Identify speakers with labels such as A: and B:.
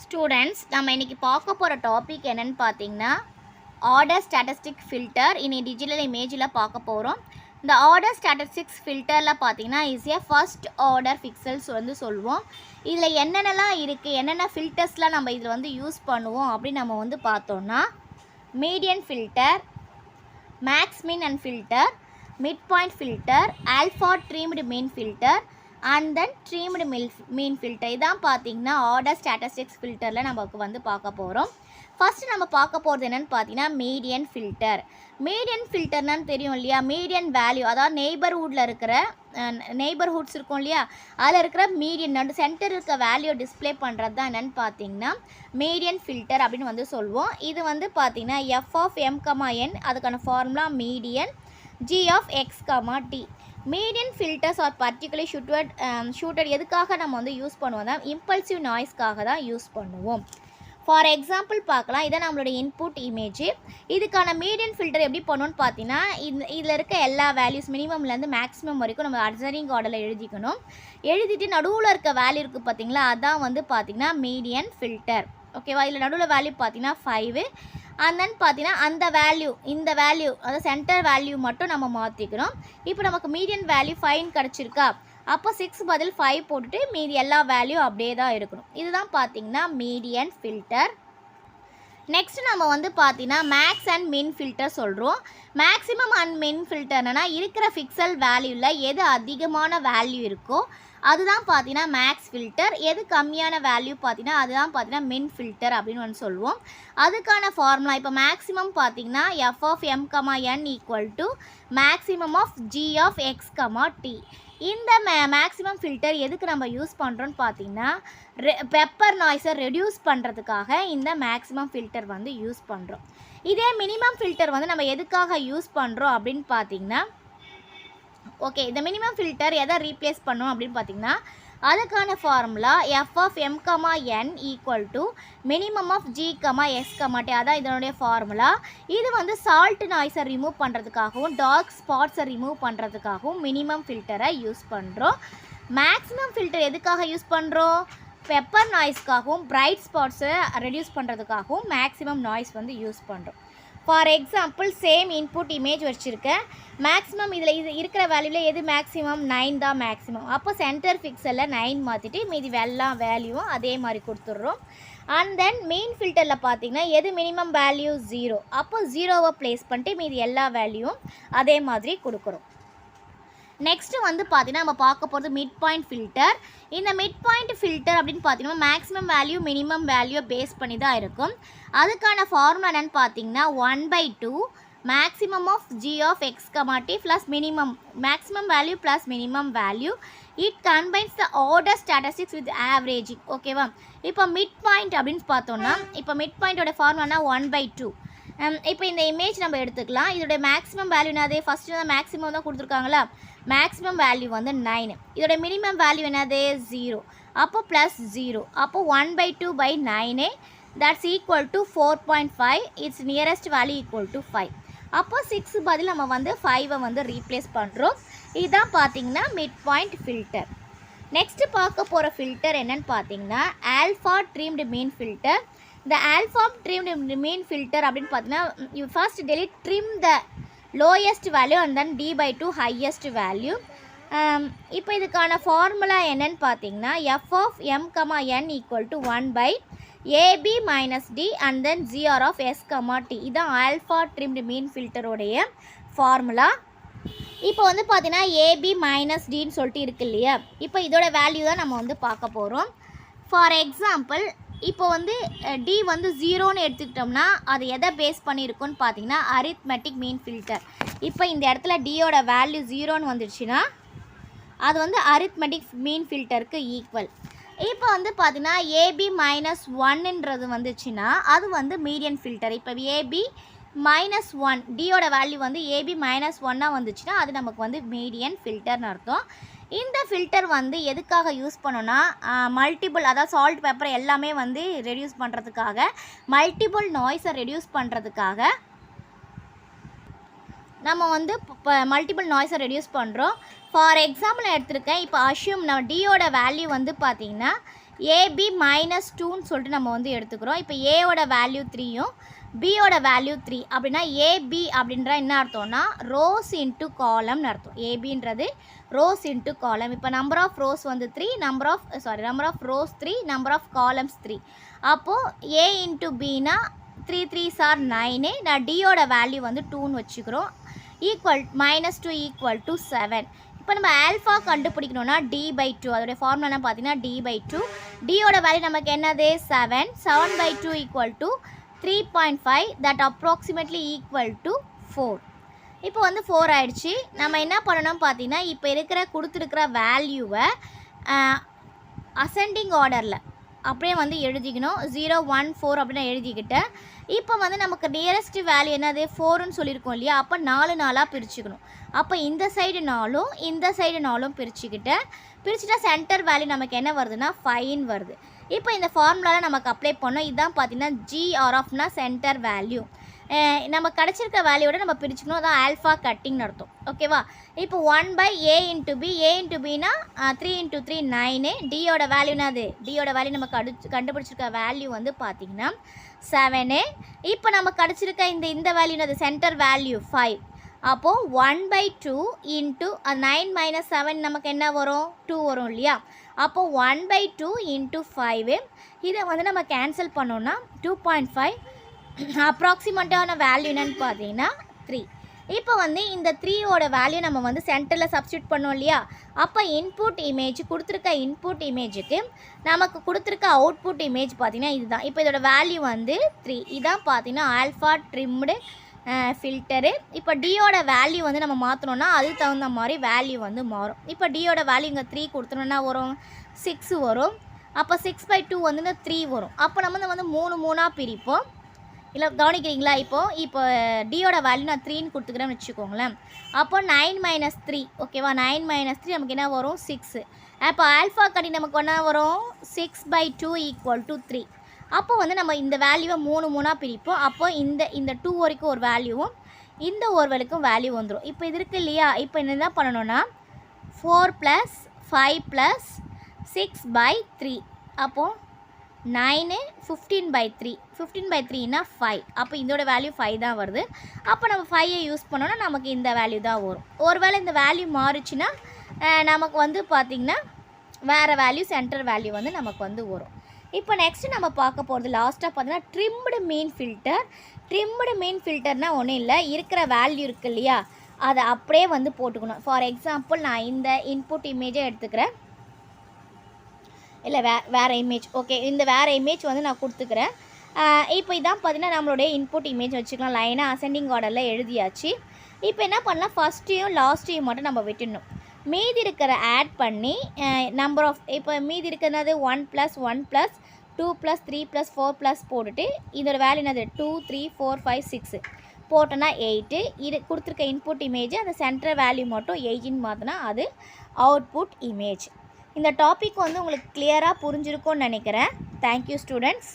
A: Students நம்ம இன்றைக்கி பார்க்க போகிற டாபிக் என்னென்னு பார்த்தீங்கன்னா ஆர்டர் ஸ்டாட்டிஸ்டிக் ஃபில்டர் இனி டிஜிட்டல் இமேஜில் பார்க்க போகிறோம். இந்த ஆர்டர் ஸ்டாட்டிஸ்டிக்ஸ் ஃபில்டரில் பார்த்தீங்கன்னா ஈஸியாக ஃபர்ஸ்ட் ஆர்டர் பிக்சல்ஸ் சொல்லுவோம். இதில் என்னென்னலாம் இருக்குது, என்னென்ன ஃபில்டர்ஸ்லாம் நம்ம இதில் யூஸ் பண்ணுவோம் அப்படின்னு நம்ம பார்த்தோன்னா median filter, max mean and filter, mid point filter, alpha trimmed mean filter and then trimmed mean filter. இதான் பார்த்தீங்கன்னா ஆர்டர் ஸ்டாட்டிஸ்டிக்ஸ் ஃபில்டரில் நமக்கு பார்க்க போகிறோம். ஃபஸ்ட்டு நம்ம பார்க்க போகிறது என்னென்னு பார்த்தீங்கன்னா மீடியன் ஃபில்டர். மீடியன் ஃபில்டர்னான்னு தெரியும் இல்லையா? மீடியன் வேல்யூ, அதாவது நெய்பர்ஹுட்டில் இருக்கிற நெய்பர்ஹுட்ஸ் இருக்கும் இல்லையா, அதில் இருக்கிற மீடியன் சென்டர் இருக்க வேல்யூ டிஸ்பிளே பண்ணுறது தான் என்னென்னு பார்த்தீங்கன்னா மீடியன் ஃபில்டர் அப்படின்னு சொல்லுவோம். இது பார்த்தீங்கன்னா F of M comma N, அதுக்கான formula median, G of X comma T. Median filters are particularly suited எதுக்காக நம்ம யூஸ் பண்ணுவோம் தான் இம்பல்சிவ் நாய்ஸ்க்காக தான் யூஸ் பண்ணுவோம். ஃபார் எக்ஸாம்பிள் பார்க்கலாம், இதை நம்மளுடைய இன்புட் இமேஜ். இதுக்கான மீடியன் ஃபில்டர் எப்படி பண்ணுவோன்னு பார்த்தீங்கன்னா இதில் இருக்க எல்லா வேல்யூஸ் மினிமம்லேருந்து மேக்ஸிமம் வரைக்கும் நம்ம அட்சரிங் ஆர்டரில் எழுதிக்கணும். எழுதிட்டு நடுவில் இருக்க வேல்யூ இருக்குது பார்த்தீங்களா, அதான் பார்த்தீங்கன்னா மீடியன் ஃபில்டர். ஓகேவா? இதில் நடுவில் வேல்யூ பார்த்தீங்கன்னா 5 அண்ட் தென் பார்த்தீங்கன்னா அந்த வேல்யூ இந்த வேல்யூ அதாவது சென்டர் வேல்யூ மட்டும் நம்ம மாற்றிக்கணும். இப்போ நமக்கு மீடியன் வேல்யூ 5 கிடச்சிருக்கா, அப்போ 6 பதில் 5 போட்டுட்டு மீதி எல்லா வேல்யூ அப்படியே தான் இருக்கணும். இதுதான் பார்த்தீங்கன்னா மீடியன் ஃபில்டர். நெக்ஸ்ட் நம்ம பார்த்தீங்கன்னா மேக்ஸ் அண்ட் மின் ஃபில்டர் சொல்கிறோம். மேக்ஸிமம் அண்ட் மின் ஃபில்டர்னா இருக்கிற ஃபிக்சல் வேல்யூவில் எது அதிகமான வேல்யூ இருக்கோ அதுதான் பார்த்தீங்கன்னா மேக்ஸ் ஃபில்டர். எது கம்மியான வேல்யூ பார்த்தீங்கன்னா அதுதான் பார்த்தீங்கன்னா மின் ஃபில்டர் அப்படின்னு சொல்லுவோம். அதுக்கான ஃபார்முலா இப்போ மேக்ஸிமம் பார்த்தீங்கன்னா F of M comma N equal to maximum of G of X comma T. இந்த மேக்ஸிமம் ஃபில்டர் எதுக்கு நம்ம யூஸ் பண்ணுறோன்னு பார்த்தீங்கன்னா பெப்பர் நாய்ஸை ரெடியூஸ் பண்ணுறதுக்காக இந்த மேக்ஸிமம் ஃபில்டர் யூஸ் பண்ணுறோம். இதே மினிமம் ஃபில்டர் நம்ம எதுக்காக யூஸ் பண்ணுறோம் அப்படின்னு பார்த்தீங்கன்னா ஓகே, இந்த மினிமம் ஃபில்டர் எதை ரீப்ளேஸ் பண்ணும் அப்படின்னு பார்த்தீங்கன்னா அதுக்கான formula F of M comma N equal to minimum of G comma S comma T. அதான் இதனுடைய ஃபார்முலா. இது சால்ட் நாய்ஸை ரிமூவ் பண்ணுறதுக்காகவும் டார்க் ஸ்பாட்ஸை ரிமூவ் பண்ணுறதுக்காகவும் மினிமம் ஃபில்டரை யூஸ் பண்ணுறோம். மேக்ஸிமம் ஃபில்டர் எதுக்காக யூஸ் பண்ணுறோம்? பெப்பர் நாய்ஸ்க்காகவும் பிரைட் ஸ்பாட்ஸை ரெடியூஸ் பண்ணுறதுக்காகவும் மேக்ஸிமம் நாய்ஸ் யூஸ் பண்ணுறோம். For example same input image வச்சுருக்கேன். மேக்ஸிமம் இதில் இது இருக்கிற வேல்யூவில் எது மேக்ஸிமம்? 9 தான் மேக்ஸிமம். அப்போ சென்டர் ஃபிக்ஸில் 9 மாற்றிட்டு மீதி எல்லா வேல்யூவும் அதே மாதிரி கொடுத்துட்றோம். அண்ட் தென் மெயின் ஃபில்டரில் பார்த்தீங்கன்னா எது மினிமம் வேல்யூ? 0. அப்போ 0வை ப்ளேஸ் பண்ணிட்டு மீதி எல்லா வேல்யூவும் அதே மாதிரி கொடுக்குறோம். நெக்ஸ்ட்டு பார்த்தீங்கன்னா நம்ம பார்க்க போகிறது மிட் பாயிண்ட் ஃபில்டர். இந்த மிட் பாயிண்ட் ஃபில்டர் அப்படின்னு பார்த்தீங்கன்னா maximum value minimum value base பண்ணி தான் இருக்கும். அதுக்கான ஃபார்முலா என்னென்னு பார்த்தீங்கன்னா 1/2 maximum of G of X comma T plus minimum maximum value plus minimum value. It combines the order statistics with averaging. ஓகேவா? இப்போ மிட் பாயிண்ட் அப்படின்னு பார்த்தோன்னா இப்போ மிட் பாயிண்டோட ஃபார்முலானா 1/2. இப்போ இந்த இமேஜ் நம்ம எடுத்துக்கலாம். இதோட மேக்ஸிமம் வேல்யூ என்னது? ஃபஸ்ட்டு தான் மேக்ஸிமம் தான் கொடுத்துருக்காங்களா, மேக்ஸிமம் வேல்யூ 9. இதோட மினிமம் வேல்யூ என்னது? 0. அப்போ ப்ளஸ் 0. அப்போ 1/2/9 that's equal to 4.5. It's nearest value equal to 5. அப்போ 6 பதில் நம்ம 5வை ரீப்ளேஸ் பண்ணுறோம். இதுதான் பார்த்தீங்கன்னா மிட் பாயிண்ட் ஃபில்டர். நெக்ஸ்ட்டு பார்க்க போகிற ஃபில்டர் என்னென்னு பார்த்தீங்கன்னா ஆல்ஃபா ட்ரீம்டு மீன் ஃபில்டர். இந்த ஆல்ஃபா ட்ரீம்டு மீன் ஃபில்டர் அப்படின்னு பார்த்தீங்கன்னா you first delete trim the lowest value and then d/2 highest value. இப்போ இதுக்கான ஃபார்முலா என்னன்னு பார்த்தீங்கன்னா F of M comma N equal to 1/ab minus d and then gr of s comma t. இதுதான் alpha trimmed mean ஃபில்டரோடைய formula. இப்போ பார்த்தீங்கன்னா AB minus டின்னு சொல்லிட்டு இருக்கு இல்லையா, இப்போ இதோட வேல்யூ தான் நம்ம பார்க்க போகிறோம். ஃபார் எக்ஸாம்பிள் இப்போ டி 0ன்னு எடுத்துக்கிட்டோம்னா அது எதை பேஸ் பண்ணியிருக்குன்னு பார்த்தீங்கன்னா அரித்மெட்டிக் மீன் ஃபில்டர். இப்போ இந்த இடத்துல டியோட வேல்யூ 0ன்னு வந்துடுச்சுன்னா அது அரித்மெட்டிக் மீன் ஃபில்டருக்கு ஈக்குவல். இப்போ பார்த்தீங்கன்னா ஏபி மைனஸ் 1ன்றது வந்துச்சுன்னா அது மீடியன் ஃபில்டர். இப்போ ஏபி மைனஸ் 1 டியோட வேல்யூ ஏபி மைனஸ் 1ஆக வந்துச்சுன்னா அது நமக்கு மீடியன் ஃபில்டர்னு அர்த்தம். இந்த ஃபில்டர் எதுக்காக யூஸ் பண்ணோன்னா மல்டிபிள் அதாவது சால்ட் பேப்பர் எல்லாமே ரெடியூஸ் பண்ணுறதுக்காக, மல்டிபிள் நாய்ஸை ரெடியூஸ் பண்ணுறதுக்காக நம்ம மல்டிபிள் நாய்ஸை ரெடியூஸ் பண்ணுறோம். ஃபார் எக்ஸாம்பிள் எடுத்திருக்கேன். இப்போ அஷ்யூம் நம்ம டியோட வேல்யூ பார்த்தீங்கன்னா ஏபி -2ன்னு சொல்லிட்டு நம்ம வந்து எடுத்துக்கிறோம். இப்போ ஏவோட வேல்யூ 3யும் பியோட வேல்யூ 3 அப்படின்னா ஏபி அப்படின்ற என்ன அர்த்தம்னா ரோஸ் இன்ட்டு காலம்னு அர்த்தம். ஏபின்றது ரோஸ் இன்ட்டு காலம். இப்போ நம்பர் ஆஃப் ரோஸ் வந்து 3, number of rows 3, number of columns 3. அப்போது ஏ இன்ட்டு பின்னா 3 3s are 9. நான் டியோட வேல்யூ வந்து 2ன்னு வச்சுக்கிறோம். Equal -2 equal to 7. இப்போ நம்ம ஆல்ஃபா கண்டுபிடிக்கணும்னா d/2. அதோடைய ஃபார்முலா பார்த்தீங்கன்னா d/2. டியோட வேல்யூ நமக்கு என்னது 7. 7/2 equal to 3.5. That approximately equal to 4. இப்போ வந்து 4 ஆயிடுச்சு. நம்ம என்ன பண்ணணும் பார்த்தீங்கன்னா இப்போ கொடுத்துருக்கிற வேல்யூவை அசெண்டிங் ஆர்டரில் அப்படியே வந்து எழுதிக்கணும். 0 1 4 அப்படின்னு எழுதிக்கிட்டேன். இப்போ வந்து நமக்கு நியரஸ்ட் வேல்யூ என்னது 4ன்னு சொல்லியிருக்கோம் இல்லையா? அப்போ 4 4ஆக பிரிச்சுக்கணும். அப்போ இந்த சைடு 4ம் இந்த சைடு 4ம் பிரிச்சுட்டா சென்டர் வேல்யூ நமக்கு என்ன வருதுன்னா 5ன்னு வருது. இப்போ இந்த ஃபார்முலாவில் நமக்கு அப்ளை பண்ணோம். இதுதான் பார்த்தீங்கன்னா GR சென்டர் வேல்யூ. நம்ம கிடச்சிருக்க வேல்யூவோட நம்ம பிரிச்சுக்கணும். அதான் ஆல்ஃபா கட்டிங்னு அர்த்தம். ஓகேவா? இப்போ 1/a into B. A into பின்னா 3 × 3 9. டியோட வேல்யூனாது டியோட வேல்யூ நம்ம கண்டுபிடிச்சிருக்க வேல்யூ வந்து பார்த்திங்கன்னா 7. இப்போ நம்ம கிடச்சிருக்க இந்த வேல்யூனாது சென்டர் வேல்யூ 5. அப்போது 1/2 இன்ட்டு 9 - 7 நமக்கு என்ன வரும் 2 வரும் இல்லையா? அப்போது 1/2 இன்ட்டு 5. இதை வந்து நம்ம கேன்சல் பண்ணோன்னா 2.5. அப்ராக்சிமேட்டான வேல்யூ என்னன்னு பார்த்தீங்கன்னா 3. இப்போ வந்து இந்த 3யோட வேல்யூ நம்ம வந்து சென்டரில் சப்ஸ்டியூட் பண்ணோம் இல்லையா? அப்போ இன்புட் இமேஜ் கொடுத்துருக்க இன்புட் இமேஜுக்கு நமக்கு கொடுத்துருக்க அவுட்புட் இமேஜ் பார்த்திங்கன்னா இதுதான். இப்போ இதோட வேல்யூ வந்து 3. இதான் பார்த்தீங்கன்னா ஆல்ஃபா ட்ரிம்டு ஃபில்டரு. இப்போ டியோட வேல்யூ வந்து நம்ம மாற்றணுன்னா அதுக்கு தகுந்த மாதிரி வேல்யூ வந்து மாறும். இப்போ டியோட வேல்யூ இங்கே 3 கொடுத்தோன்னா வரும் 6 வரும். அப்போ 6/2 வந்து 3 வரும். அப்போ நம்ம வந்து 3 3ஆக பிரிப்போம். இல்லை கவனிக்கிறீங்களா? இப்போ டியோட வேல்யூ நான் 3ன்னு கொடுத்துக்கிறேன்னு வச்சுக்கோங்களேன். அப்போ 9 - 3. ஓகேவா? 9 - 3 நமக்கு என்ன வரும் 6. அப்போ ஆல்ஃபா கட்டி நமக்கு என்ன வரும் 6/2 ஈக்குவல் டு 3. அப்போ வந்து நம்ம இந்த வேல்யூவை 3 3ஆக பிரிப்போம். அப்போ இந்த 2 வரைக்கும் ஒரு வேல்யூவும் இந்த ஒரு வரைக்கும் வேல்யூ வந்துடும். இப்போ இது இருக்குது இல்லையா? இப்போ என்ன பண்ணணும்னா 4 + 5 + 6/3. அப்போது 9 15/3. 15/3ன்னா 5. அப்போ இதோட வேல்யூ 5 தான் வருது. அப்போ நம்ம 5ஐ யூஸ் பண்ணோன்னா நமக்கு இந்த வேல்யூ தான் வரும். ஒருவேளை இந்த வேல்யூ மாறுச்சுன்னா நமக்கு வந்து பார்த்திங்கன்னா வேறு வேல்யூ சென்டர் வேல்யூ வந்து நமக்கு வந்து வரும். இப்போ நெக்ஸ்ட்டு நம்ம பார்க்க போகிறது லாஸ்ட்டாக பார்த்தீங்கன்னா ட்ரிம்டு மீன் ஃபில்டர். ட்ரிம்டு மீன் ஃபில்டர்னால் ஒன்றும் இல்லை, இருக்கிற வேல்யூ இருக்குது இல்லையா அதை அப்படியே வந்து போட்டுக்கணும். ஃபார் எக்ஸாம்பிள் நான் இந்த இன்புட் இமேஜை எடுத்துக்கிறேன். இல்லை வேறு இமேஜ். ஓகே, இந்த வேறு இமேஜ் வந்து நான் கொடுத்துக்கிறேன். இப்போ இதான் பார்த்தீங்கன்னா நம்மளுடைய இன்புட் இமேஜ் வச்சுக்கலாம். லைனாக அசெண்டிங் ஆர்டரில் எழுதியாச்சு. இப்போ என்ன பண்ணலாம், ஃபஸ்ட்டையும் லாஸ்ட்டையும் மட்டும் நம்ம விட்டுடணும். மீதி இருக்கிற ஆட் பண்ணி நம்பர் ஆஃப் இப்போ மீதி இருக்கிறது 1 + 1 + 2 + 3 + 4 போட்டுட்டு இதோட வேல்யூ என்னது 2 3 4 5 6 போட்டோன்னா 8. இது கொடுத்துருக்க இன்புட் இமேஜ் அந்த சென்டர் வேல்யூ மட்டும் 18 மாற்றினா அது அவுட்புட் இமேஜ். இந்த டாபிக் வந்து உங்களுக்கு கிளியராக புரிஞ்சிருக்கும்னு நினைக்கிறேன். Thank you students.